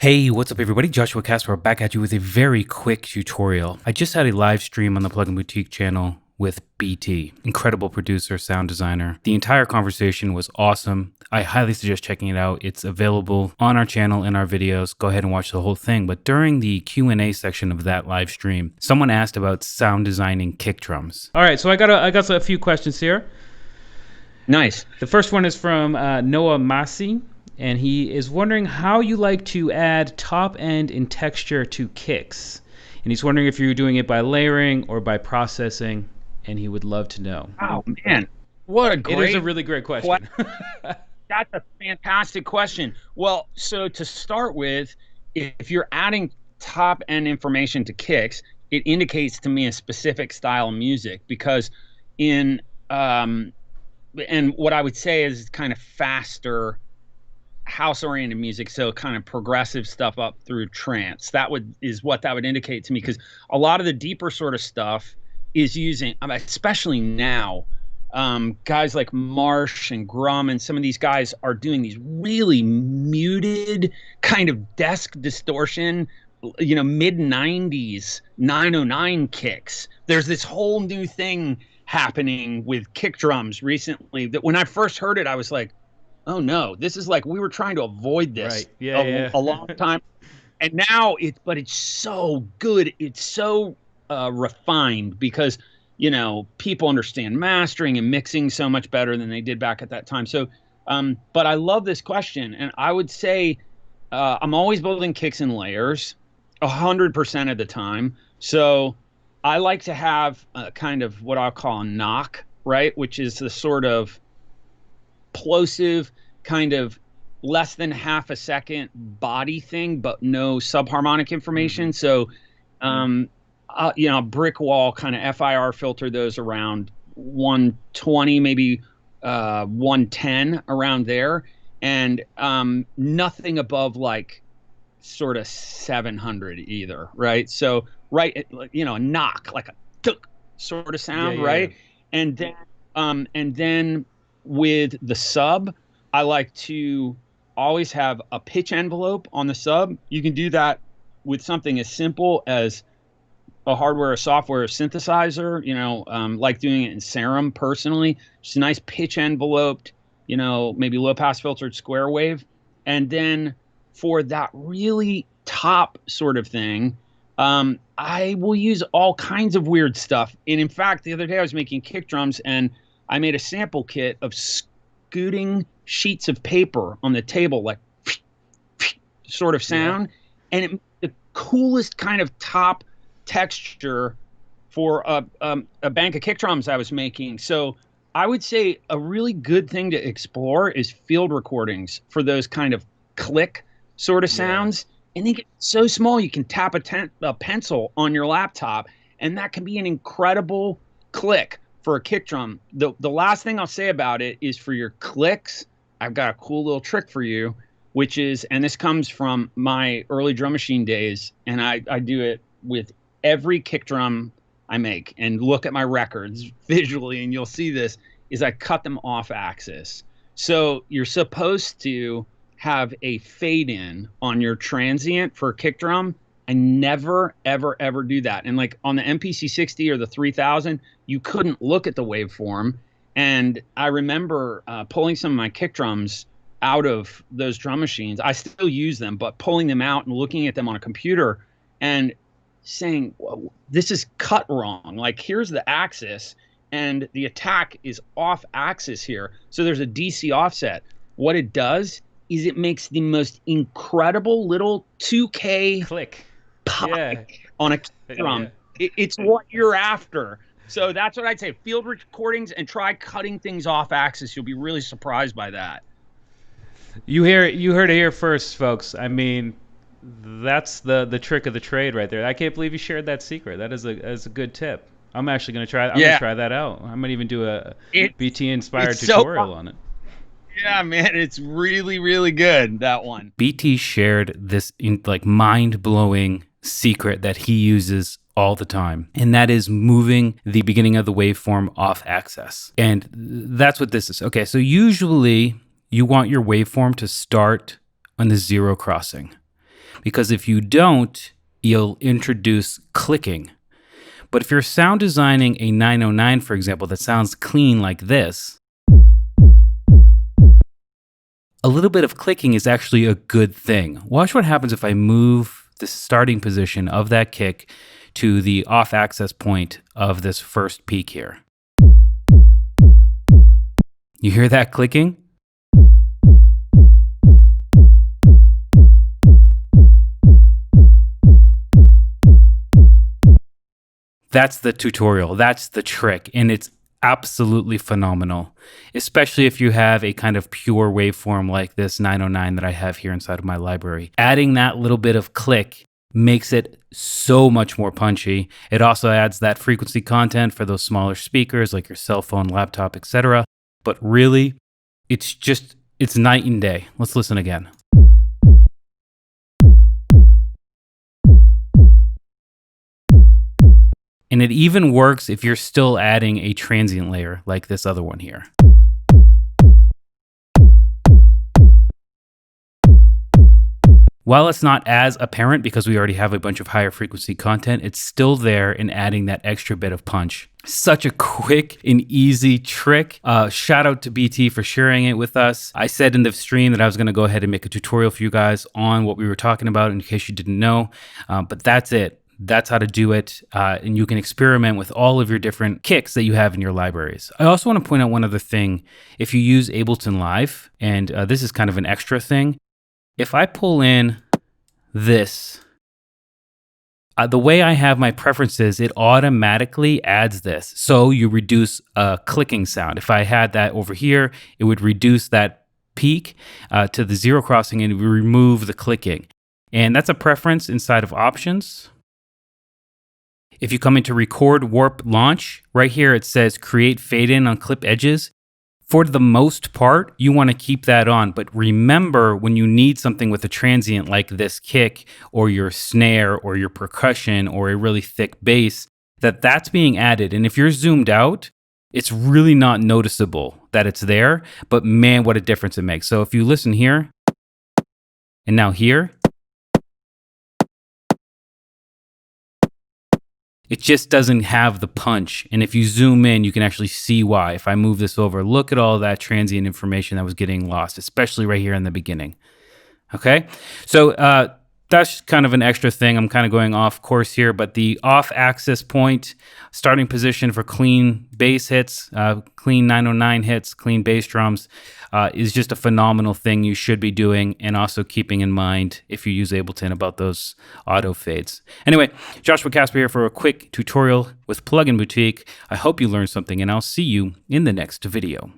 Hey, what's up everybody? Joshua Casper back at you with a very quick tutorial. I just had a live stream on the Plugin Boutique channel with BT, incredible producer, sound designer. The entire conversation was awesome. I highly suggest checking it out. It's available on our channel in our videos. Go ahead and watch the whole thing. But during the Q&A section of that live stream, someone asked about sound designing kick drums. All right, so I got a few questions here. Nice. The first one is from Noah Masi. And he is wondering how you like to add top end and texture to kicks. And he's wondering if you're doing it by layering or by processing, and he would love to know. Oh, man. What a great It is a really great question. That's a fantastic question. Well, so to start with, if you're adding top end information to kicks, it indicates to me a specific style of music because and what I would say is kind of faster house-oriented music, so kind of progressive stuff up through trance. Is what that would indicate to me, because a lot of the deeper sort of stuff is using, especially now, guys like Marsh and Grum and some of these guys are doing these really muted kind of desk distortion, mid 90s 909 kicks. There's this whole new thing happening with kick drums recently that when I first heard it, I was like, oh no, this is like, we were trying to avoid this a long time. And now it's so good. It's so refined because, people understand mastering and mixing so much better than they did back at that time. So, but I love this question. And I would say I'm always building kicks in layers 100% of the time. So I like to have kind of what I'll call a knock, right? Which is the sort of plosive kind of less than half a second body thing, but no subharmonic information. So, brick wall kind of FIR filter those around 120, maybe 110 around there. And nothing above like sort of 700 either. Right. So, right. A knock, like a tuk sort of sound. Right. Yeah. And then with the sub, I like to always have a pitch envelope on the sub. You can do that with something as simple as a hardware or software synthesizer, like doing it in Serum personally. Just a nice pitch enveloped, maybe low pass filtered square wave. And then for that really top sort of thing, I will use all kinds of weird stuff. And in fact, the other day I was making kick drums and I made a sample kit of scooting sheets of paper on the table, like sort of sound. Yeah. And the coolest kind of top texture for a bank of kick drums I was making. So I would say a really good thing to explore is field recordings for those kind of click sort of sounds. And they get so small you can tap a pencil on your laptop, and that can be an incredible click for a kick drum. The last thing I'll say about it is for your clicks, I've got a cool little trick for you, which is, and this comes from my early drum machine days, and I do it with every kick drum I make, and look at my records visually, and you'll see this, is I cut them off axis. So you're supposed to have a fade in on your transient for a kick drum. I never, ever, ever do that. And like on the MPC 60 or the 3000, you couldn't look at the waveform. And I remember pulling some of my kick drums out of those drum machines. I still use them, but pulling them out and looking at them on a computer and saying, well, this is cut wrong. Like, here's the axis and the attack is off axis here. So there's a DC offset. What it does is it makes the most incredible little 2K click on a kick drum. It's what you're after. So that's what I'd say. Field recordings and try cutting things off axis. You'll be really surprised by that. You heard it here first, folks. I mean, that's the trick of the trade right there. I can't believe you shared that secret. That is a good tip. I'm actually going to try. I'm going to try that out. I might even do a BT inspired tutorial on it. Yeah, man, it's really, really good, that one. BT shared this mind-blowing secret that he uses all the time, and that is moving the beginning of the waveform off axis. And that's what this is. Okay, so usually you want your waveform to start on the zero crossing. because if you don't, you'll introduce clicking. But if you're sound designing a 909, for example, that sounds clean like this, a little bit of clicking is actually a good thing. Watch what happens if I move the starting position of that kick to the off access point of this first peak here. You hear that clicking? That's the tutorial. That's the trick. And it's absolutely phenomenal, especially if you have a kind of pure waveform like this 909 that I have here inside of my library. Adding that little bit of click makes it so much more punchy. It also adds that frequency content for those smaller speakers like your cell phone, laptop, etc. But really, it's night and day. Let's listen again. And it even works if you're still adding a transient layer like this other one here. While it's not as apparent because we already have a bunch of higher frequency content, it's still there in adding that extra bit of punch. Such a quick and easy trick. Shout out to BT for sharing it with us. I said in the stream that I was going to go ahead and make a tutorial for you guys on what we were talking about in case you didn't know, but that's it. That's how to do it, and you can experiment with all of your different kicks that you have in your libraries. I also want to point out one other thing. If you use Ableton Live, and this is kind of an extra thing, if I pull in this, the way I have my preferences, it automatically adds this. So you reduce a clicking sound. If I had that over here, it would reduce that peak to the zero crossing and remove the clicking. And that's a preference inside of options. If you come into record, warp, launch, right here it says create fade in on clip edges. For the most part, you want to keep that on. But remember, when you need something with a transient like this kick or your snare or your percussion or a really thick bass, that's being added. And if you're zoomed out, it's really not noticeable that it's there. But man, what a difference it makes. So if you listen here and now here, it just doesn't have the punch. And if you zoom in, you can actually see why. If I move this over, look at all that transient information that was getting lost, especially right here in the beginning. Okay, so that's kind of an extra thing. I'm kind of going off course here, but the off-axis point, starting position for clean bass hits, clean 909 hits, clean bass drums, is just a phenomenal thing you should be doing, and also keeping in mind if you use Ableton about those auto fades. Anyway, Joshua Casper here for a quick tutorial with Plugin Boutique. I hope you learned something, and I'll see you in the next video.